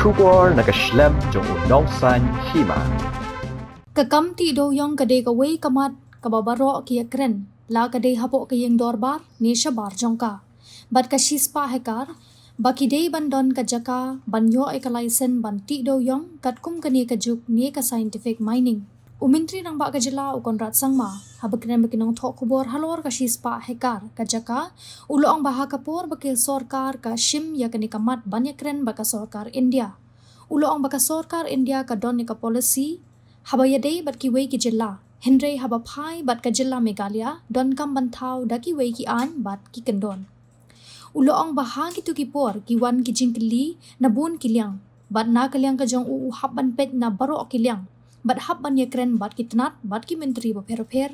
Shubor nakaslem jong unongsan Hima. Kakamti do yung kade kaway kamat kababaro kiya Kren la kade hapo kiyeng dorbar ni shabar jongka. Bat kashispa Hektar bakide bandon kajaka banyo ay kalaisen banti do yung katkum kani kajuk ni ka scientific mining. Umintri nang ba Jylla ukon rat sangma habag kren bakinong thok kubor Halor kashispa Hektar kajaka ulo ang baha kapor bakil sorkar ka shim ya kani kamat banya Kren baka sorkar India. Ulo ang baka sorkar India ka don ni ka policy habayade bat Kiwei ki Jylla Hynrei haba phai bat ka Jylla Meghalaya don kam bantau da Kiwei ki an bat ki kendon. Ulo ang baha gitu kipor kiwan ki jingkili na bun kilyang bat na kilyang ka jong uuhap ban pet na baro kilyang bat hap ban ye Kren bat ki tenat bat ki menteri ba Pher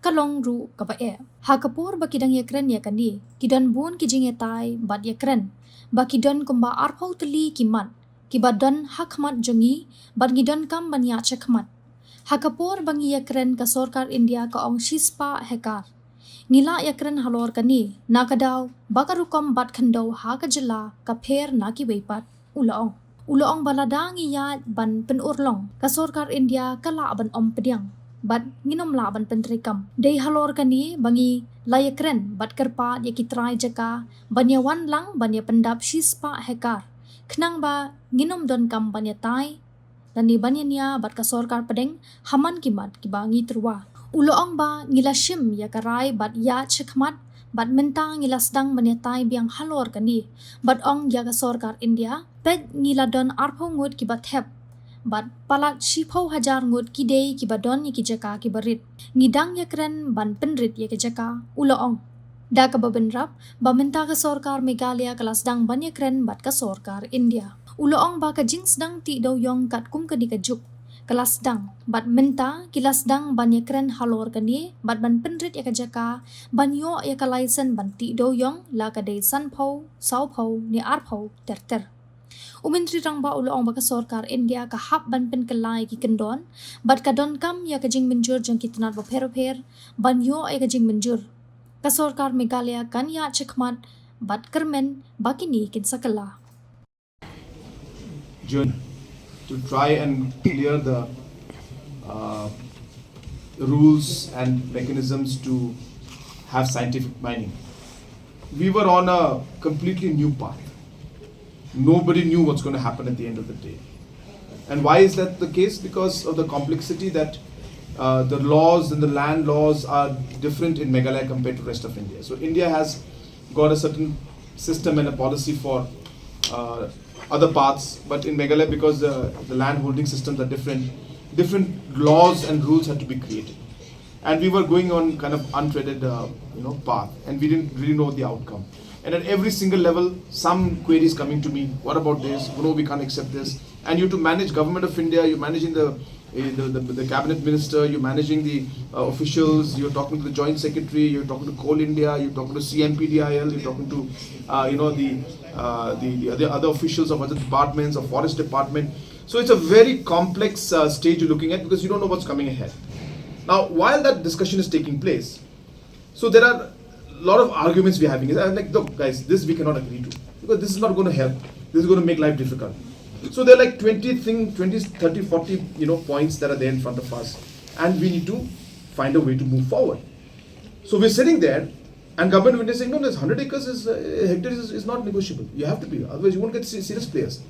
kalong ru ka ba e ha kapor ba kidang ye Kren ya kani kidon bun ki jingetai bat ye Kren ba kidon kumba arpau teli kimat kibadon hakmat jongi bat ngidon kam ban ya chakmat ha kapor bangi ye Kren ka sorkar India ka ong shispa Hektar ngila ya Kren Halor kani nakadaw baka Rukom bat Khyndew ha ka Jylla ka Pher na Kiwei pat uloong baladang iya ban penurlong ka sorkar India kala ban om pediang bat nginom la ban pentrikam dei Halor kani bangi laya Kren bat kerpa ya kitrai jaka banya wan lang banya pendap shispa Hektar kenang ba nginom don kam banya tai dan di banya nia bat ka sorkar pedeng haman kimat kibangi terwa uloong ba ngilashim ya karai bat ya chekmat bat mentang ngilasdang banya tai biang Halor kani bat ong ya ka sorkar India pet ngiladon arpo ngut kibat hep bat palat shipau hajar ngut kidei kibadon ki jaka kibarit ngidang ya Kren ban penrit ya jaka uloong da ka babenrap ba menta ka sorkar Meghalaya kalasdang banya Kren bat ka sorkar India uloong ba ka jingsdang ti daw yong kat kum kadi ka juk kelasdang bat menta kilasdang banya Kren Halor kani bat ban penrit ya jaka banyo ya kalaisen ban ti daw yong la ka dei sanpau saupau ni arpau ter umintri rang ba ulo ang baka sorkar India ka hap ban pen kelai ki kendon bat ka don kam ya ka jing menjur jong kitnat ba Pher banyo ay ka jing menjur ka sorkar Meghalaya kan ya chekmat bat kermen bakini kin sakala journey to try and clear the rules and mechanisms to have scientific mining. We were on a completely new path. Nobody knew what's going to happen at the end of the day. And why is that the case? Because of the complexity that the laws and the land laws are different in Meghalaya compared to the rest of India. So India has got a certain system and a policy for other parts, but in Meghalaya, because the land holding systems are different laws and rules had to be created. And we were going on kind of untreaded path, and we didn't really know the outcome. And at every single level, some queries coming to me, what about this? No, we can't accept this. And you have to manage government of India, you're managing the cabinet minister, you're managing the officials, you're talking to the joint secretary, you're talking to Coal India, you're talking to CMPDIL, you're talking to the other officials of other departments, of forest department. So it's a very complex stage you're looking at because you don't know what's coming ahead. Now, while that discussion is taking place, so there are a lot of arguments we're having. I'm like, look, guys, this we cannot agree to because this is not going to help. This is going to make life difficult. So there are like 20, 30, 40, points that are there in front of us, and we need to find a way to move forward. So we're sitting there, and government of India is saying, no, this 100 acres hectares is not negotiable. You have to be, otherwise you won't get serious players.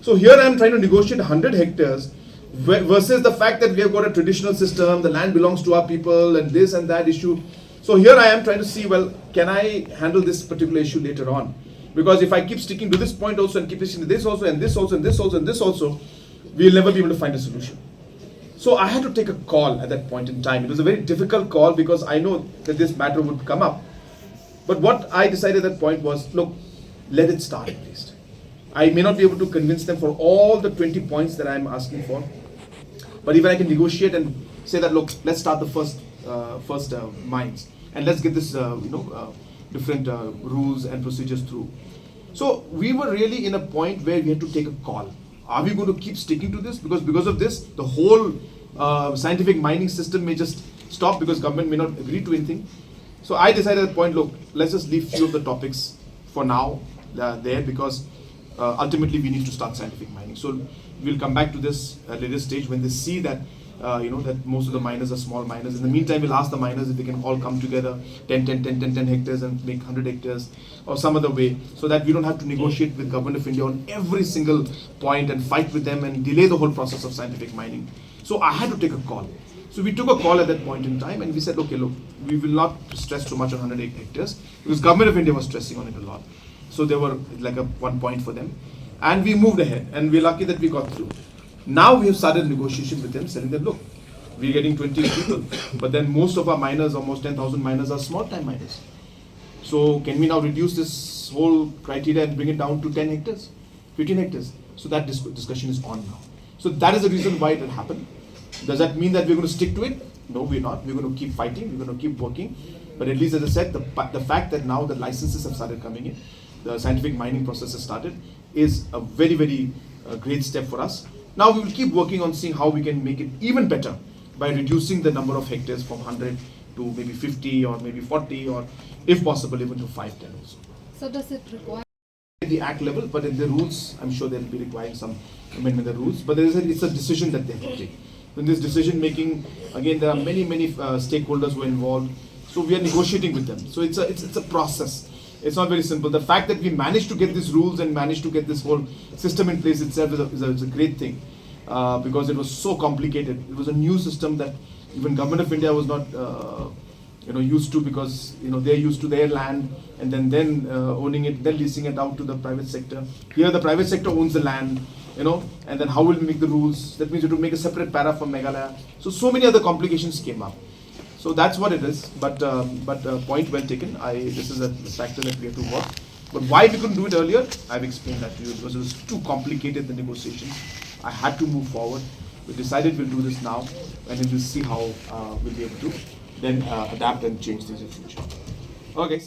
So here I am trying to negotiate 100 hectares versus the fact that we have got a traditional system, the land belongs to our people, and this and that issue. So here I am trying to see, well, can I handle this particular issue later on? Because if I keep sticking to this point also and keep sticking to this also and this also and this also and this also, we'll never be able to find a solution. So I had to take a call at that point in time. It was a very difficult call because I know that this matter would come up. But what I decided at that point was, look, let it start at least. I may not be able to convince them for all the 20 points that I'm asking for. But even I can negotiate and say that, look, let's start the first mines. And let's get this, different rules and procedures through. So we were really in a point where we had to take a call. Are we going to keep sticking to this? Because of this, the whole scientific mining system may just stop because government may not agree to anything. So I decided at that point, look, let's just leave few of the topics for now there because ultimately we need to start scientific mining. So we'll come back to this at a later stage when they see that that most of the miners are small miners. In the meantime, we'll ask the miners if they can all come together 10 hectares and make 100 hectares or some other way, so that we don't have to negotiate with Government of India on every single point and fight with them and delay the whole process of scientific mining. So I had to take a call. So we took a call at that point in time and we said, okay, look, we will not stress too much on 100 hectares because Government of India was stressing on it a lot. So they were like a 1 point for them. And we moved ahead and we're lucky that we got through. Now we have started negotiation with them, telling them, look, we're getting 20 people, but then most of our miners, almost 10,000 miners, are small-time miners. So can we now reduce this whole criteria and bring it down to 10 hectares, 15 hectares? So that discussion is on now. So that is the reason why it will happen. Does that mean that we're going to stick to it? No, we're not. We're going to keep fighting. We're going to keep working. But at least, as I said, the fact that now the licenses have started coming in, the scientific mining process has started, is a very, very great step for us. Now we will keep working on seeing how we can make it even better by reducing the number of hectares from 100 to maybe 50 or maybe 40 or if possible even to 5, 10 also. So does it require At the act level, but in the rules, I'm sure they'll be requiring some amendment of the rules, but it's a decision that they have to take. In this decision making, again, there are many stakeholders who are involved, so we are negotiating with them. So it's a process. It's not very simple. The fact that we managed to get these rules and managed to get this whole system in place itself is a great thing, because it was so complicated. It was a new system that even Government of India was not used to, because they're used to their land and then owning it, then leasing it out to the private sector. Here the private sector owns the land, and then how will we make the rules? That means you have to make a separate para for Meghalaya. So many other complications came up. So that's what it is, but point well taken. This is a factor that we have to work. But why we couldn't do it earlier, I've explained that to you, because it was too complicated, the negotiations. I had to move forward. We decided we'll do this now, and then we'll see how we'll be able to then adapt and change things in the future. Okay.